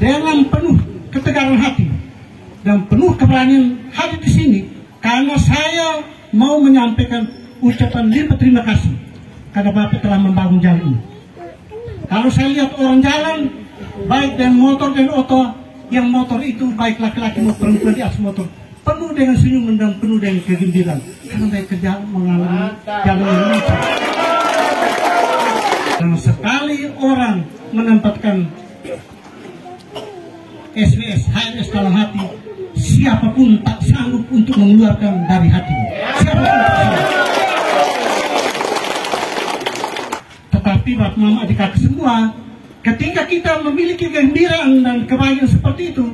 dengan penuh ketegaran hati dan penuh keberanian hadir di sini karena saya mau menyampaikan ucapan limpah terima kasih karena Bapak telah membangun jalan ini. Kalau saya lihat orang jalan, baik dengan motor dan oto, yang motor itu baik laki-laki maupun perempuan di atas motor, penuh dengan senyuman dan penuh dengan kegembiraan karena mereka mengalami jalan yang lucu. Dan sekali orang menempatkan SWS, HMS dalam hati, siapapun tak sanggup untuk mengeluarkan dari hatinya. Siapapun tak sanggup. Tetapi Bapak Mama adik-adik semua, ketika kita memiliki kegembiraan dan kebahagiaan seperti itu,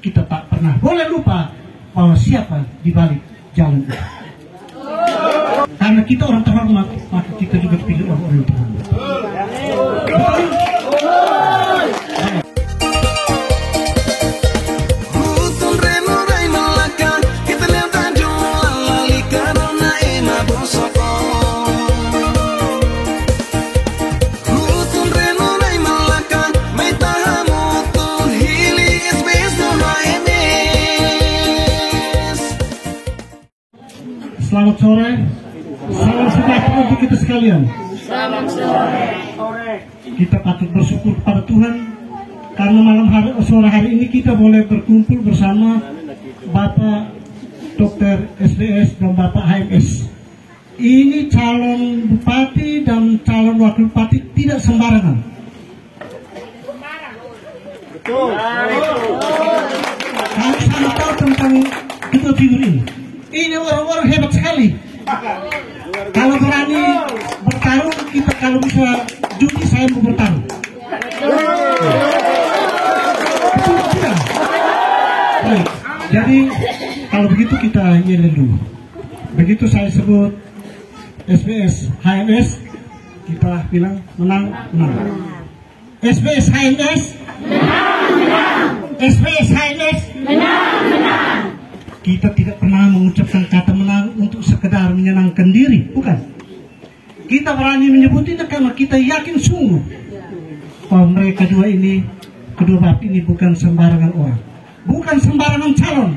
kita tak pernah boleh lupa bahwa siapa di balik jalan itu. Karena kita orang terhormat, maka kita juga dipilih orang-orang yang terhormat. Selamat sore, salam sejahtera untuk kita sekalian. Selamat sore. Kita patut bersyukur kepada Tuhan karena sore hari ini kita boleh berkumpul bersama Bapak Dr. SDS dan Bapak HMS. Ini calon bupati dan calon wakil bupati tidak sembarangan. Betul. Kami sangat tahu tentang kedua figur ini. Ini orang-orang hebat sekali. Kalau berani bertarung, kita kalau bisa judi saya mau bertarung. Betul tidak? Baik. Jadi kalau begitu kita yel dulu. Begitu saya sebut SBS HMS, kita bilang menang. SBS HMS menang. SBS HMS menang. Kita tidak pernah mengucapkan kata menang untuk sekedar menyenangkan diri, bukan. Kita berani menyebut itu karena kita yakin sungguh bahwa mereka kedua bapak ini bukan sembarangan orang, bukan sembarangan calon,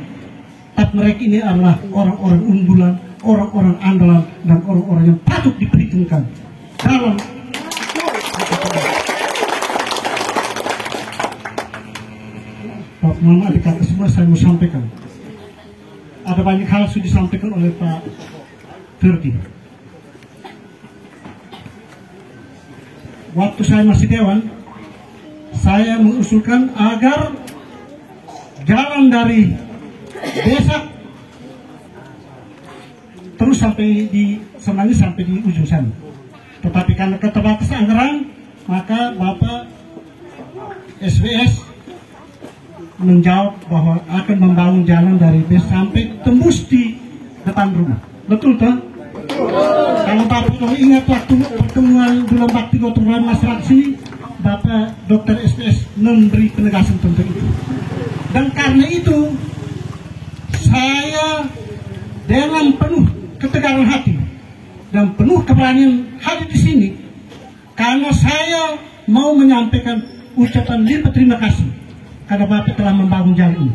tapi mereka ini adalah orang-orang unggulan, orang-orang andalan, dan orang-orang yang patut diperhitungkan dalam Bapak Mama adik-adik semua. Saya mau sampaikan, ada banyak hal sudah disampaikan oleh Pak Ferdi. Waktu saya masih dewan, saya mengusulkan agar jalan dari desa terus sampai di Semanggi sampai di ujung sana. Tetapi karena keterbatasan anggaran, maka Bapak SBS menjawab bahwa akan membangun jalan dari desa sampai tembus di depan rumah. Betul tak? Kalau Bapak ingat waktu pertemuan bulan bakti gotong royong masyarakat sini, Bapak Dr. SDS memberi penegasan tentang itu. Dan karena itu saya dengan penuh ketegaran hati dan penuh keberanian hadir di sini karena saya mau menyampaikan ucapan limpah terima kasih karena Bapak telah membangun jalan ini.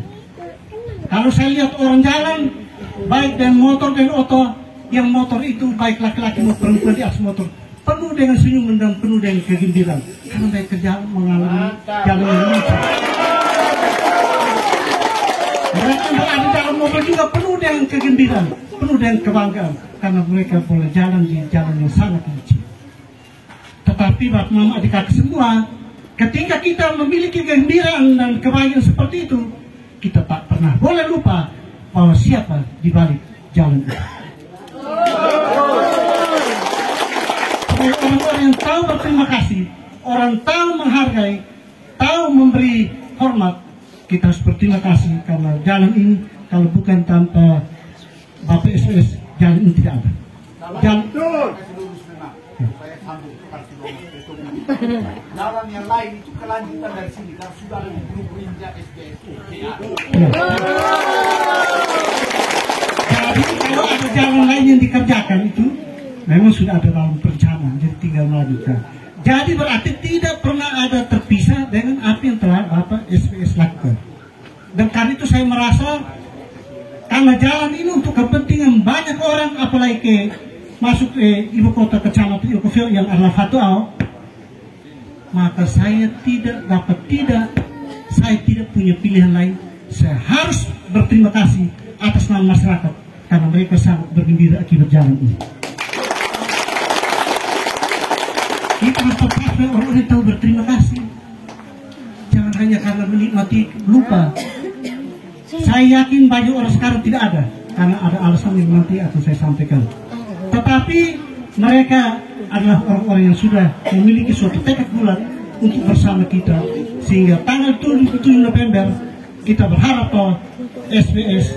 Kalau saya lihat orang jalan, baik dengan motor dan oto, yang motor itu baik laki-laki maupun perempuan di atas motor, penuh dengan senyuman dan penuh dengan kegembiraan karena mereka mengalami jalan yang lucu. Mereka yang berada dalam mobil juga penuh dengan kegembiraan, penuh dengan kebanggaan karena mereka boleh jalan di jalan yang sangat lucu. Tetapi Bapak Mama adik-adik semua, ketika kita memiliki kegembiraan dan kebahagiaan seperti itu, kita tak pernah boleh lupa bahwa siapa di balik jalan itu. Orang-orang yang tahu berterima kasih, orang tahu menghargai, tahu memberi hormat, kita harus berterima kasih karena jalan ini kalau bukan tanpa Bapak SOS, jalan ini tidak ada. Jalan yang lain itu kelanjutan dari sini karena sudah ada blueprintnya SBS. Jadi kalau ada jalan lain yang dikerjakan itu memang sudah ada dalam perencanaan, jadi tinggal melanjutkan. Jadi berarti tidak pernah ada terpisah dengan apa yang telah Bapak SBS lakukan. Dan karena itu saya merasa karena jalan ini untuk kepentingan banyak orang, apalagi masuk ke ibu kota kecamatan Ilkofil yang adalah Fatuau, maka saya tidak punya pilihan lain. Saya harus berterima kasih atas nama masyarakat karena mereka sangat bergembira akibat jalan ini. Kita harus terpaksa orang-orang tahu berterima kasih. Jangan hanya karena menikmati lupa. Saya yakin banyak orang sekarang tidak ada, karena ada alasan yang nanti akan saya sampaikan. Tetapi mereka adalah orang-orang yang sudah memiliki suatu tekad bulat untuk bersama kita, sehingga tanggal 7 November kita berharap bahwa SBS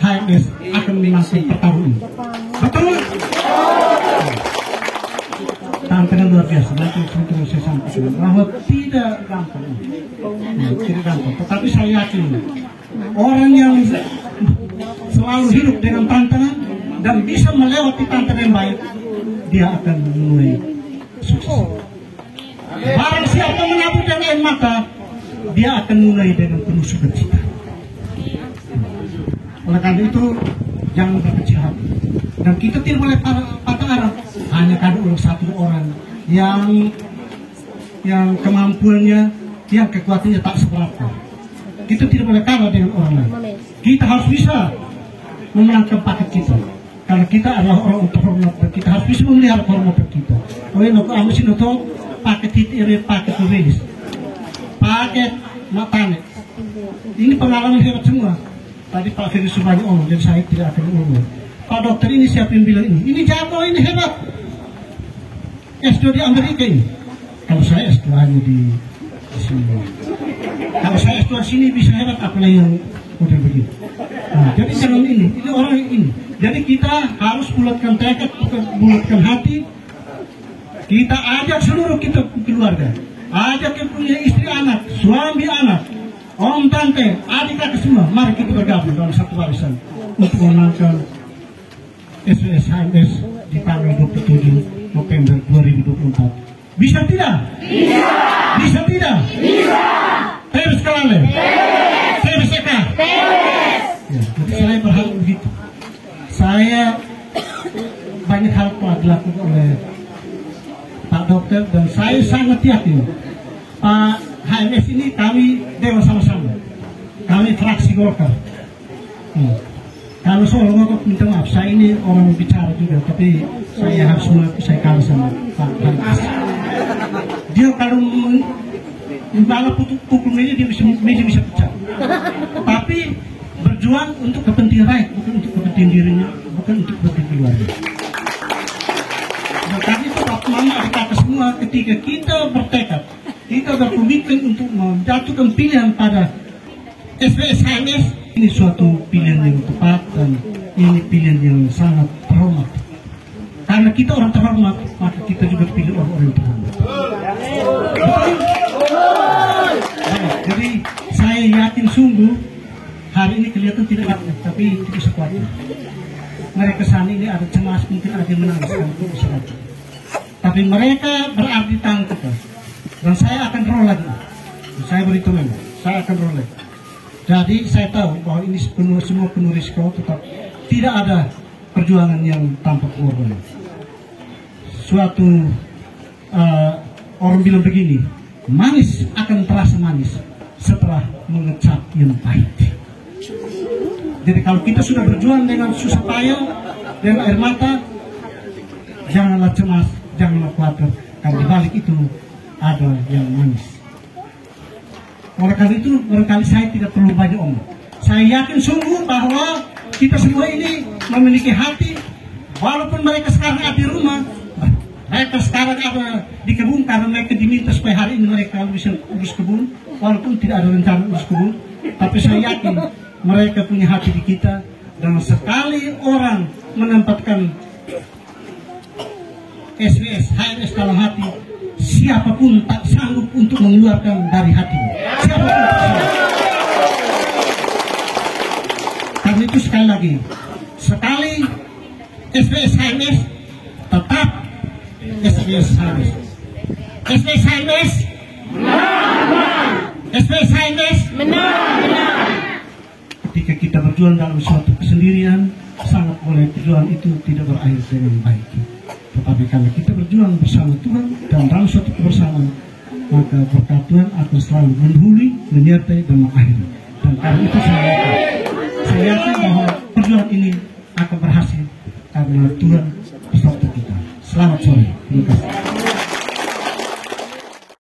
HMS akan menangkan pertarungan. Betul? Tantangan luar biasa. Nanti saya sampaikan bahwa tidak gampang. Tidak gampang. Tetapi saya yakin orang yang selalu hidup dengan tantangan dan bisa melewati tantangan yang baik, dia akan mulai sukses. Barang siapa menabur dengan air mata, dia akan mulai dengan penuh sukacita. Oleh karena itu, jangan berkecil hati. Dan kita tidak boleh patah arah. Hanya ada satu orang yang kemampuannya, yang kekuatannya tak seberapa. Kita tidak boleh kalah dengan orang lain. Kita harus bisa memenangkan paket kita. Karena kita adalah orang terhormat dan kita harus bisa memelihara kehormatan kita. Oleh itu, amusin itu paket itu paket turis, paket matane. Ini pengalaman hebat semua. Tadi Pak Ferry Subhani omong, jadi saya tidak akan ngomong. Pak dokter ini siapa yang bilang ini? Ini jago, ini hebat. S2 di Amerika ini. Kalau saya S2 hanya di sini. Kalau saya S2 di sini bisa hebat, apalagi yang udah begitu. Nah, jadi jangan ini orang ini. Jadi kita harus bulatkan tekad, bulatkan hati. Kita ajak seluruh kita keluarga, ajak yang punya istri anak, suami anak, om tante, adik kakak semua. Mari kita bergabung dalam satu barisan untuk memenangkan SBS HMS di tanggal 27 November 2024. Bisa tidak? Bisa. Bisa tidak? Bisa. Terus kembali. Terus eka. Terus. Ya, jadi saya berharap begitu. Saya banyak hal telah dilakukan oleh Pak Dokter dan saya sangat yakin Pak HMS ini kami dewan sama-sama. Kami fraksi Golkar. Kalau soal ngomong minta maaf, saya ini orang bicara juga, tapi saya harus mengaku saya kalah sama Pak HMS. Dia kalau membalas pukul meja dia bisa pecah. Tapi berjuang untuk kepentingan rakyat, bukan untuk kepentingan dirinya, bukan untuk kepentingan keluarga. Nah, tadi itu waktu mama berkata semua, ketika kita bertekad, kita berkomitmen untuk menjatuhkan pilihan pada SBS HMS, ini suatu pilihan yang tepat dan ini pilihan yang sangat terhormat. Karena kita orang terhormat, maka kita juga pilih orang-orang yang terhormat. Nah, jadi saya yakin sungguh hari ini kelihatan tidak ada, tapi tidak sekuat. Mereka sana ini ada cemas, mungkin ada yang menangis, tapi mereka berabdi tangan kita. Dan saya akan roll lagi. Saya beritahu memang, saya akan roll lagi. Jadi saya tahu bahwa ini semua penuh risiko, tetap tidak ada perjuangan yang tanpa korban. Suatu orang bilang begini, manis akan terasa manis setelah mengecap yang pahit. Jadi kalau kita sudah berjuang dengan susah payah, dengan air mata, janganlah cemas, janganlah khawatir, karena di balik itu ada yang manis. Oleh karena itu, barangkali saya tidak perlu banyak omong. Saya yakin sungguh bahwa kita semua ini memiliki hati, walaupun mereka sekarang ada di rumah, mereka sekarang ada di kebun karena mereka diminta supaya hari ini mereka bisa urus kebun, walaupun tidak ada rencana urus kebun. Tapi saya yakin mereka punya hati di kita, dan sekali orang menempatkan SBS HMS dalam hati, siapapun tak sanggup untuk mengeluarkan dari hatinya. Siapapun tak sanggup. Karena itu sekali lagi, sekali SBS HMS tetap SBS HMS. SBS HMS SPS HNS ketika kita berjuang dalam suatu kesendirian, sangat boleh perjuangan itu tidak berakhir dengan baik. Tetapi kalau kita berjuang bersama Tuhan dan dalam suatu kebersamaan, maka berkat Tuhan akan selalu mendahului, menyertai dan mengakhiri. Dan karena itu saya yakin bahwa perjuangan ini akan berhasil karena Tuhan beserta kita. Selamat sore. Terima kasih.